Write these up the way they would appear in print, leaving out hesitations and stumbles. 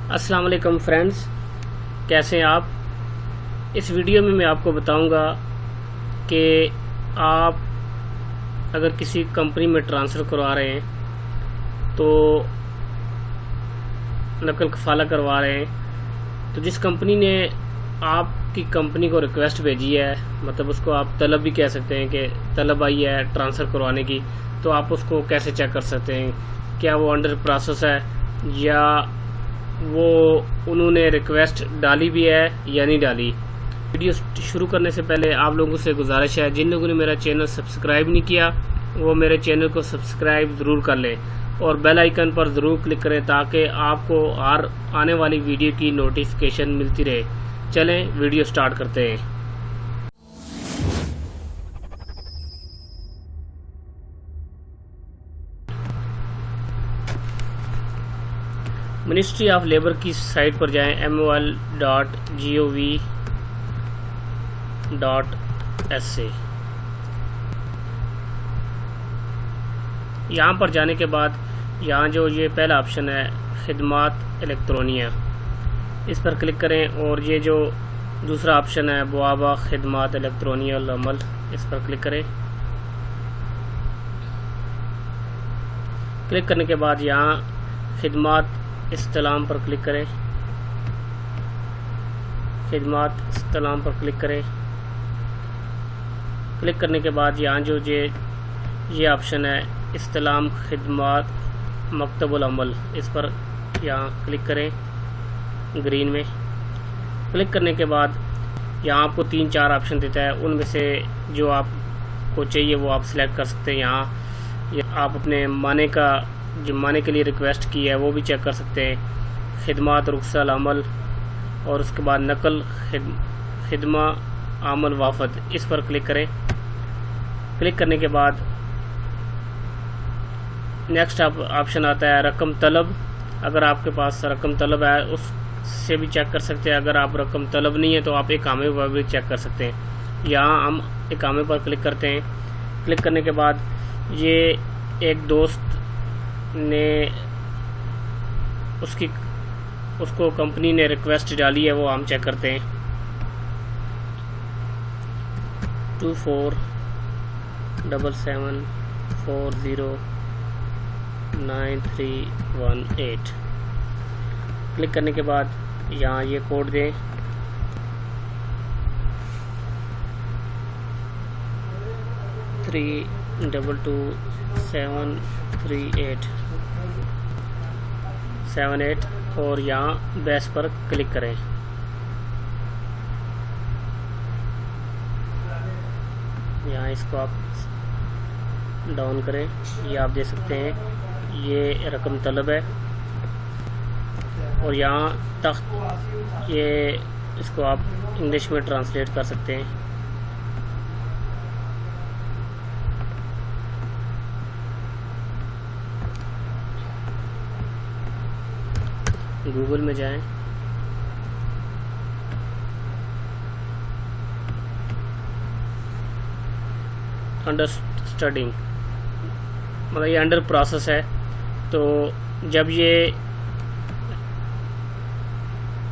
السلام علیکم فرینڈز، کیسے ہیں آپ؟ اس ویڈیو میں آپ کو بتاؤں گا کہ آپ اگر کسی کمپنی میں ٹرانسفر کروا رہے ہیں تو نقل کفالہ کروا رہے ہیں تو جس کمپنی نے آپ کی کمپنی کو ریکویسٹ بھیجی ہے، مطلب اس کو آپ طلب بھی کہہ سکتے ہیں کہ طلب آئی ہے ٹرانسفر کروانے کی، تو آپ اس کو کیسے چیک کر سکتے ہیں کیا وہ انڈر پروسیس ہے یا وہ انہوں نے ریکویسٹ ڈالی بھی ہے یا نہیں ڈالی۔ ویڈیو شروع کرنے سے پہلے آپ لوگوں سے گزارش ہے، جن لوگوں نے میرا چینل سبسکرائب نہیں کیا وہ میرے چینل کو سبسکرائب ضرور کر لیں اور بیل آئیکن پر ضرور کلک کریں تاکہ آپ کو ہر آنے والی ویڈیو کی نوٹیفیکیشن ملتی رہے۔ چلیں ویڈیو سٹارٹ کرتے ہیں۔ منسٹری آف لیبر کی سائٹ پر جائیں mol.gov.sa۔ یہاں پر جانے کے بعد یہاں جو یہ پہلا آپشن ہے خدمات الیکٹرونیہ، اس پر کلک کریں اور یہ جو دوسرا آپشن ہے بوابہ خدمات الیکٹرونیہ العمل، اس پر کلک کریں۔ کلک کرنے کے بعد یہاں خدمات استعلام پر کلک کریں، خدمات استعلام پر کلک کریں۔ کلک کرنے کے بعد یہاں جو یہ آپشن ہے استعلام خدمات مکتب العمل، اس پر یہاں کلک کریں گرین میں۔ کلک کرنے کے بعد یہاں آپ کو 3-4 آپشن دیتا ہے، ان میں سے جو آپ کو چاہیے وہ آپ سلیکٹ کر سکتے ہیں۔ یہاں آپ اپنے معنی کا جو معنی کے لیے ریکویسٹ کی ہے وہ بھی چیک کر سکتے ہیں، خدمات رخصہ العمل، اور اس کے بعد نقل خدمہ عمل وافد، اس پر کلک کریں۔ کلک کرنے کے بعد نیکسٹ آپشن آتا ہے رقم طلب۔ اگر آپ کے پاس رقم طلب ہے اس سے بھی چیک کر سکتے ہیں، اگر آپ رقم طلب نہیں ہے تو آپ اقامے پر بھی چیک کر سکتے ہیں۔ یہاں ہم اقامے پر کلک کرتے ہیں۔ کلک کرنے کے بعد یہ ایک دوست نے اس کو کمپنی نے ریکویسٹ ڈالی ہے، وہ ہم چیک کرتے ہیں۔ 2477409318۔ کلک کرنے کے بعد یہاں یہ کوڈ دیں، $322,738 اور یہاں بیس پر کلک کریں۔ یہاں اس کو آپ ڈاؤن کریں، یہ آپ دیکھ سکتے ہیں یہ رقم طلب ہے، اور یہاں تخت یہ اس کو آپ انگلش میں ٹرانسلیٹ کر سکتے ہیں۔ گوگل میں جائیں، انڈر اسٹڈنگ، مطلب یہ انڈر پروسیس ہے، تو جب یہ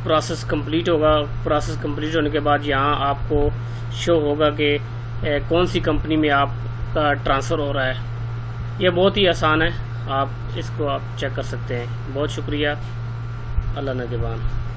پروسیس کمپلیٹ ہوگا، پروسیس کمپلیٹ ہونے کے بعد یہاں آپ کو شو ہوگا کہ کون سی کمپنی میں آپ کا ٹرانسفر ہو رہا ہے۔ یہ بہت ہی آسان ہے، آپ اس کو آپ چیک کر سکتے ہیں۔ بہت شکریہ، اللہ نگہبان۔